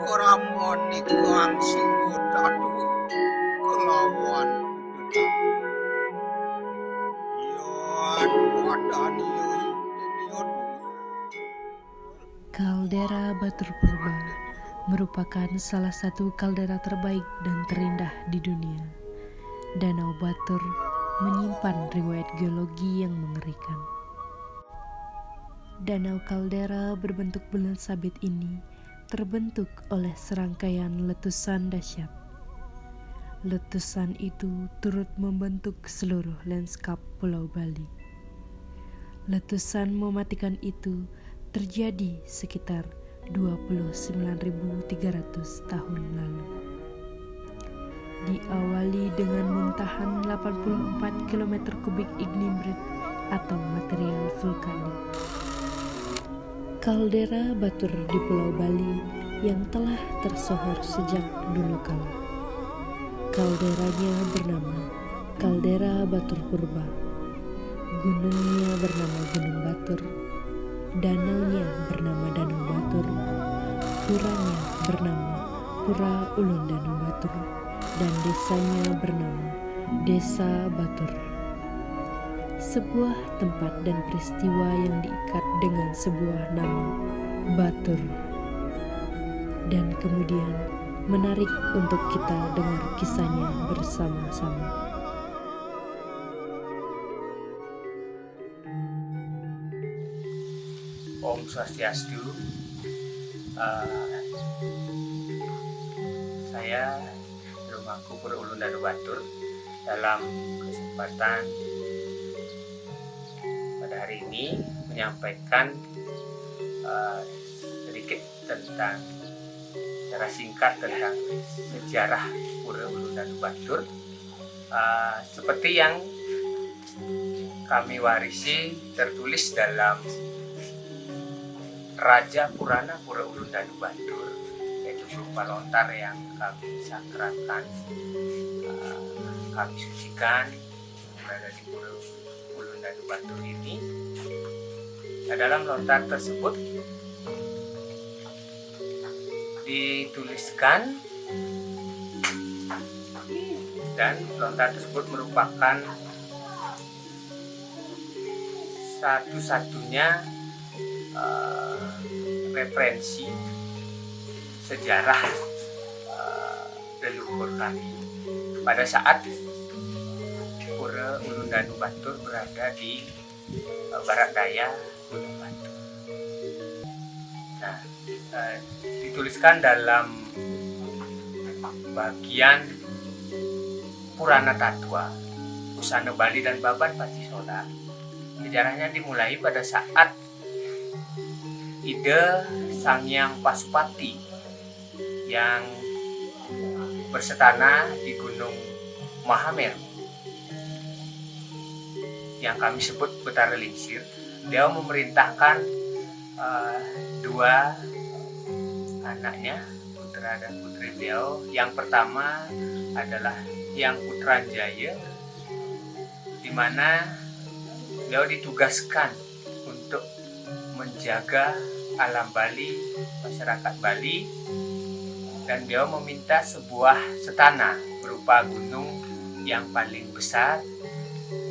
ora monik kang sing dadu kelawan yan padani Kaldera Batur Purba merupakan salah satu kaldera terbaik dan terindah di dunia. Danau Batur menyimpan riwayat geologi yang mengerikan. Danau kaldera berbentuk bulan sabit ini terbentuk oleh serangkaian letusan dahsyat. Letusan itu turut membentuk seluruh lanskap Pulau Bali. Letusan mematikan itu terjadi sekitar 29.300 tahun lalu. Diawali dengan muntahan 84 km kubik igneum berat atau material vulkanik. Kaldera Batur di Pulau Bali yang telah tersohor sejak dulu kala. Kalderanya bernama Kaldera Batur Purba. Gunungnya bernama Gunung Batur. Danaunya bernama Danau Batur. Puranya bernama Pura Ulun Danau Batur. Dan desanya bernama Desa Batur. Sebuah tempat dan peristiwa yang diikat dengan sebuah nama, Batur. Dan kemudian menarik untuk kita dengar kisahnya bersama-sama. Om Swastiastu. Saya Rumahku Pura Ulun Danau Batur. Dalam kesempatan pada hari ini menyampaikan sedikit tentang secara singkat tentang sejarah Pura Ulun Danau Batur, seperti yang kami warisi tertulis dalam Raja Purana Pura Ulun Danau Batur, yaitu berupa lontar yang kami sakralkan, kami sucikan berada di Pura Ulun Danau Batur ini. Nah, dalam lontar tersebut dituliskan, dan lontar tersebut merupakan satu-satunya referensi sejarah leluhur kami pada saat Pura Ulun Danau Batur berada di barat daya Gunung Batur. Nah, dituliskan dalam bagian Purana Tatwa, Usana Bali dan Baban Patisola. Sejarahnya dimulai pada saat Ida Sangyang Pasupati yang bersetana di Gunung Mahameru yang kami sebut Betara Lingsir. Dia memerintahkan dua anaknya, putra dan putri beliau. Yang pertama adalah Hyang Putranjaya, di mana beliau ditugaskan untuk menjaga alam Bali, masyarakat Bali, dan beliau meminta sebuah setana berupa gunung yang paling besar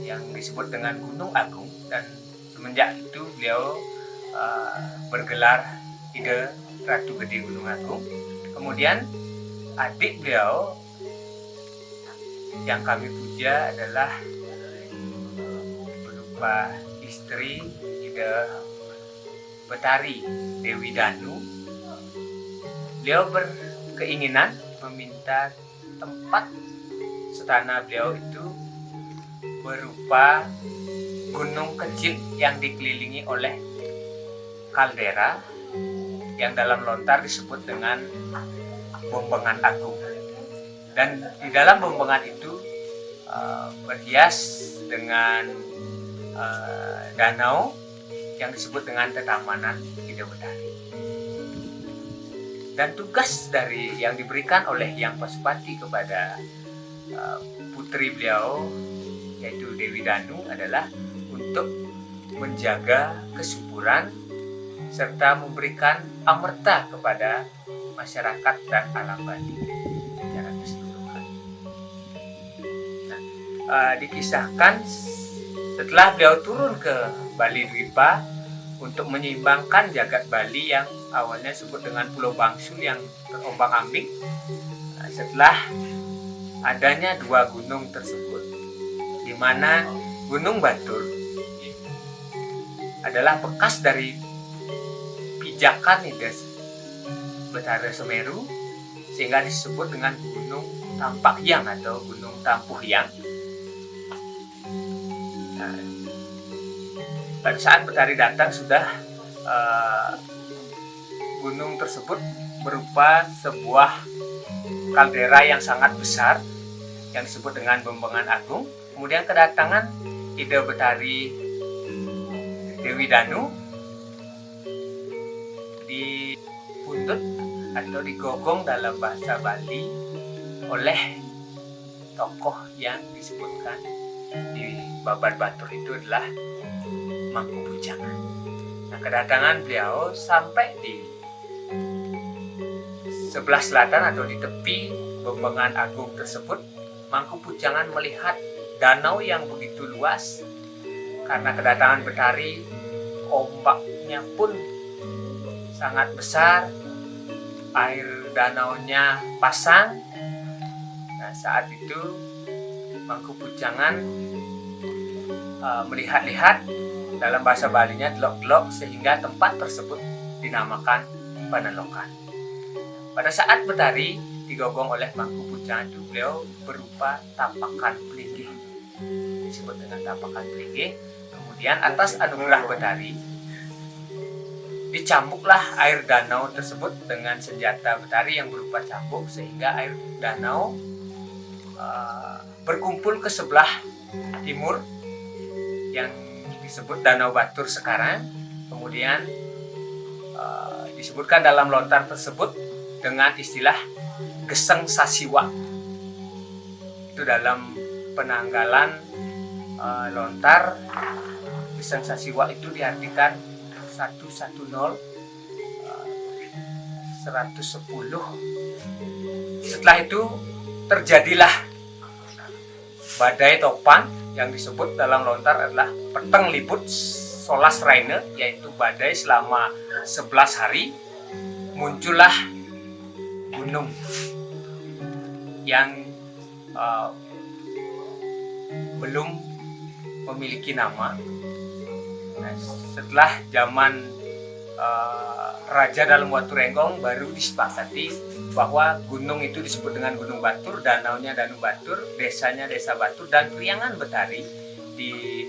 yang disebut dengan Gunung Agung, dan semenjak itu beliau bergelar Ida Ratu Gede Gunung Agung. Kemudian adik beliau yang kami puja adalah berupa istri Ida Betari Dewi Danu. Beliau berkeinginan meminta tempat setana beliau itu berupa gunung kecil yang dikelilingi oleh kaldera yang dalam lontar disebut dengan Bombengan Agung. Dan di dalam bombengan itu berhias dengan danau yang disebut dengan Tetamanan Ida Betari. Dan tugas dari yang diberikan oleh Hyang Pasupati kepada putri beliau, yaitu Dewi Danu, adalah untuk menjaga kesuburan serta memberikan amerta kepada masyarakat dan alam Bali secara keseluruhan. Dikisahkan setelah beliau turun ke Bali Dwipa untuk menyeimbangkan jagat Bali yang awalnya disebut dengan Pulau Bangsul yang terombang-ambing, setelah adanya dua gunung tersebut, di mana Gunung Batur adalah bekas dari pijakan Nidas Betara Semeru, sehingga disebut dengan Gunung Tampak Hyang atau Gunung Tampuh Hyang. Pada saat Betari datang sudah gunung tersebut berupa sebuah kaldera yang sangat besar yang disebut dengan Bembengan Agung. Kemudian kedatangan Ida Betari Dewi Danu dipundut atau digogong dalam bahasa Bali oleh tokoh yang disebutkan di Babat Batur itu adalah Mangkubujangan. Nah, kedatangan beliau sampai di sebelah selatan atau di tepi Bembengan Agung tersebut, Mangkubujangan melihat danau yang begitu luas. Karena kedatangan Betari, ombaknya pun sangat besar, air danaunya pasang. Nah, saat itu Mangkubujangan melihat-lihat, dalam bahasa Balinya delok-delok, sehingga tempat tersebut dinamakan Panelokan. Pada saat Betari digogong oleh Mangkubujangan itu, beliau berupa tapakan pelinggih, disebut dengan tapakan pelinggih. Kemudian atas anugerah Betari dicambuklah air danau tersebut dengan senjata Betari yang berupa cambuk, sehingga air danau berkumpul ke sebelah timur yang disebut Danau Batur sekarang. Kemudian disebutkan dalam lontar tersebut dengan istilah Geseng Sasiwa. Itu dalam penanggalan lontar, Geseng Sasiwa itu diartikan 110, 110. Setelah itu terjadilah badai topan yang disebut dalam lontar adalah Peteng Libut Solas Raine, yaitu badai selama 11 hari. Muncullah gunung yang belum memiliki nama. Nah, setelah zaman Raja Dalemwaturenggong baru disepakati bahwa gunung itu disebut dengan Gunung Batur, danaunya Danau Batur, desanya Desa Batur, dan Priangan Betari di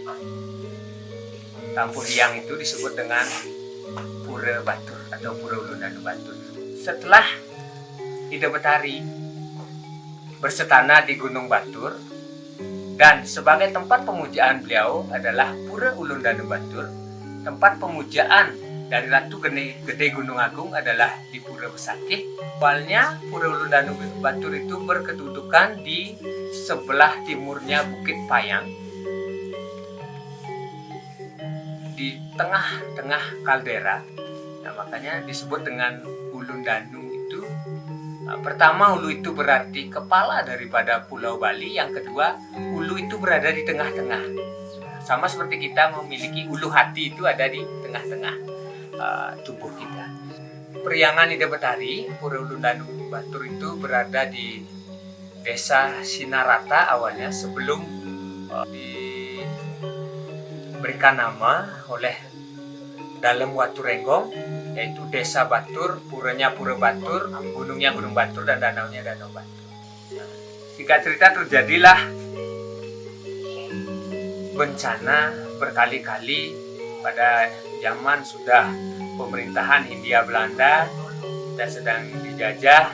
Tampuh Hyang itu disebut dengan Pura Batur atau Pura Ulun Danau Batur. Setelah Ida Betari bersetana di Gunung Batur, dan sebagai tempat pemujaan beliau adalah Pura Ulun Danau Batur, tempat pemujaan dari Ratu Gede Gunung Agung adalah di Pura Besakih. Awalnya Pura Ulun Danau Batur itu berkedudukan di sebelah timurnya Bukit Payang, di tengah-tengah kaldera. Nah, makanya disebut dengan Ulun Danu itu. Pertama, Ulu itu berarti kepala daripada Pulau Bali. Yang kedua, Ulu itu berada di tengah-tengah. Sama seperti kita memiliki ulu hati itu ada di tengah-tengah tubuh kita. Priangan Ida Betari, Pura Ulun Danu Batur itu berada di Desa Sinarata awalnya, sebelum diberikan nama oleh Dalemwaturenggong, yaitu Desa Batur, puranya Pura Batur, gunungnya Gunung Batur, dan danaunya Danau Batur. Singkat cerita, terjadilah bencana berkali-kali pada zaman sudah pemerintahan Hindia Belanda. Kita sedang dijajah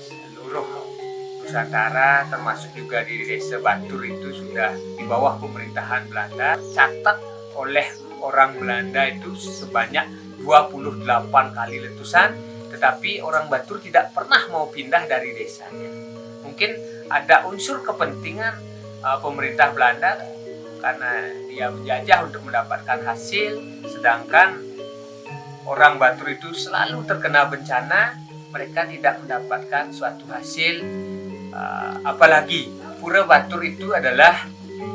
seluruh Nusantara, termasuk juga di Desa Batur itu sudah di bawah pemerintahan Belanda. Catat oleh orang Belanda itu sebanyak 28 kali letusan, tetapi orang Batur tidak pernah mau pindah dari desanya. Mungkin ada unsur kepentingan pemerintah Belanda karena dia menjajah untuk mendapatkan hasil, sedangkan orang Batur itu selalu terkena bencana, mereka tidak mendapatkan suatu hasil. Apalagi Pura Batur itu adalah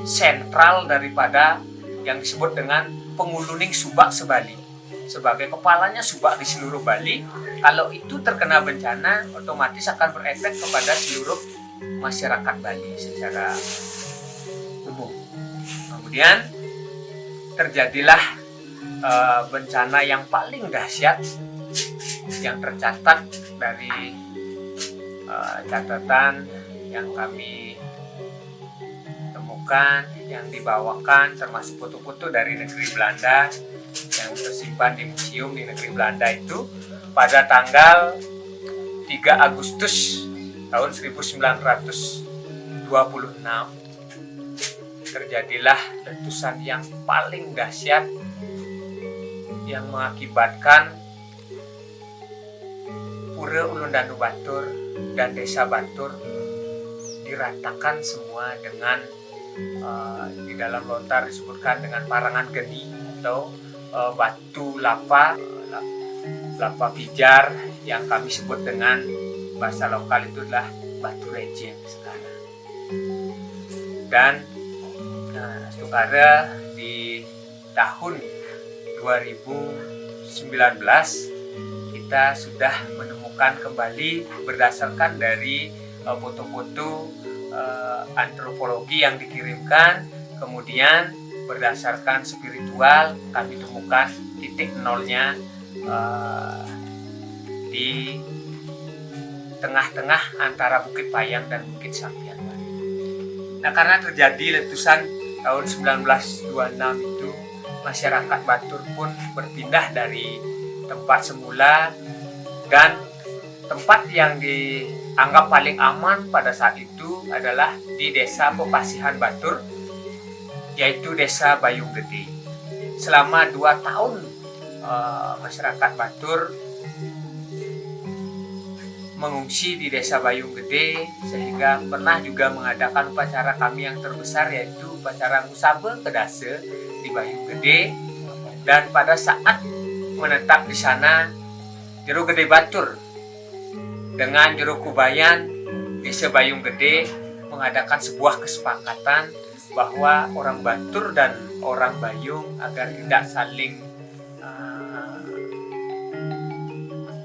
sentral daripada yang disebut dengan penguluning Subak Sebali. Sebagai kepalanya Subak di seluruh Bali, kalau itu terkena bencana, otomatis akan berefek kepada seluruh masyarakat Bali secara umum. Kemudian terjadilah bencana yang paling dahsyat yang tercatat dari catatan yang kami temukan, yang dibawakan termasuk foto-foto dari negeri Belanda yang tersimpan di museum di negeri Belanda itu pada tanggal 3 Agustus tahun 1926 terjadilah letusan yang paling dahsyat yang mengakibatkan Pura Ulundanu Batur dan Desa Batur diratakan semua dengan di dalam lontar disebutkan dengan parangan geni atau batu lava pijar yang kami sebut dengan bahasa lokal itu adalah batu rejeng sekarang. Dan sekarang di tahun 2019 kita sudah menemukan kembali berdasarkan dari foto-foto antropologi yang dikirimkan, kemudian berdasarkan spiritual kami temukan titik nolnya di tengah-tengah antara Bukit Payang dan Bukit Sampian. Nah, karena terjadi letusan tahun 1926 itu, masyarakat Batur pun berpindah dari tempat semula, dan tempat yang dianggap paling aman pada saat itu adalah di Desa Pepasihan Batur, yaitu Desa Bayung Gede. Selama 2 tahun masyarakat Batur mengungsi di Desa Bayung Gede, sehingga pernah juga mengadakan upacara kami yang terbesar, yaitu upacara Musabe Kedase di Bayung Gede. Dan pada saat menetap di sana, Jero Gede Batur dengan Jero Kubayan Desa Bayung Gede mengadakan sebuah kesepakatan bahwa orang Batur dan orang Bayung agar tidak saling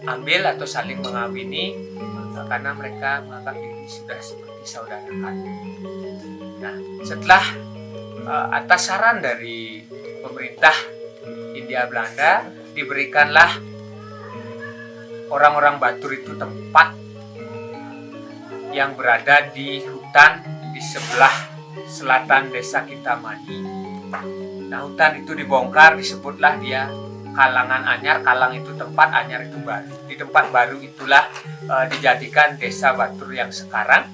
ambil atau saling mengawini, karena mereka menganggap diri sudah seperti saudara kandung. Nah, setelah atas saran dari pemerintah Hindia Belanda, diberikanlah orang-orang Batur itu tempat yang berada di hutan di sebelah selatan Desa Kintamani. Nah, hutan itu dibongkar, disebutlah dia Kalangan Anyar. Kalang itu tempat, Anyar itu baru. Di tempat baru itulah dijadikan Desa Batur yang sekarang.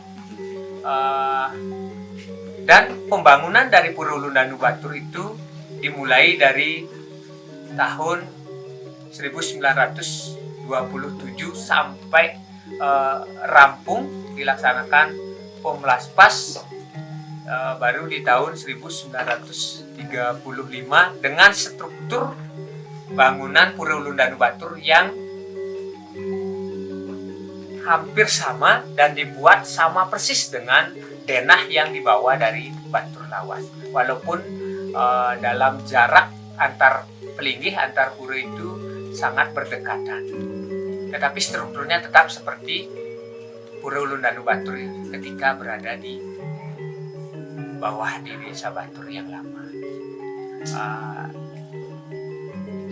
Dan pembangunan dari Pura Ulundanu Batur itu dimulai dari tahun 1927 sampai rampung dilaksanakan Pomlaspas baru di tahun 1935 dengan struktur bangunan Pura Ulundanu Batur yang hampir sama dan dibuat sama persis dengan denah yang dibawa dari Batur Lawas. Walaupun dalam jarak antar pelinggih, antar pura itu sangat berdekatan, tetapi strukturnya tetap seperti Pura Ulundanu Batur ketika berada di bawah di Desa Batur yang lama.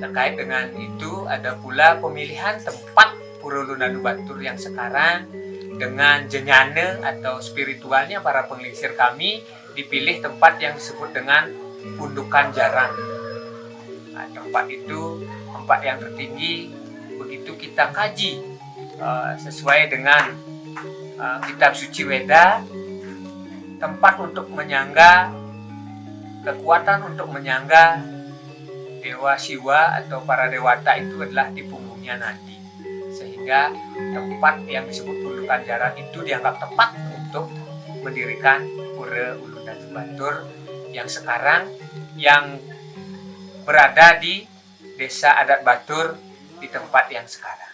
Terkait dengan itu, ada pula pemilihan tempat Pura Ulundanu Batur yang sekarang dengan jenyane atau spiritualnya para penglingsir kami, dipilih tempat yang disebut dengan Pundukan Jarang. Nah, tempat itu tempat yang tertinggi. Begitu kita kaji sesuai dengan kitab suci Weda, tempat untuk menyangga, kekuatan untuk menyangga Dewa Siwa atau para dewata itu adalah di punggungnya Nandi, sehingga tempat yang disebut Pundukan Jarang itu dianggap tepat untuk mendirikan Pura Ulundanu Batur yang sekarang yang berada di Desa Adat Batur di tempat yang sekarang.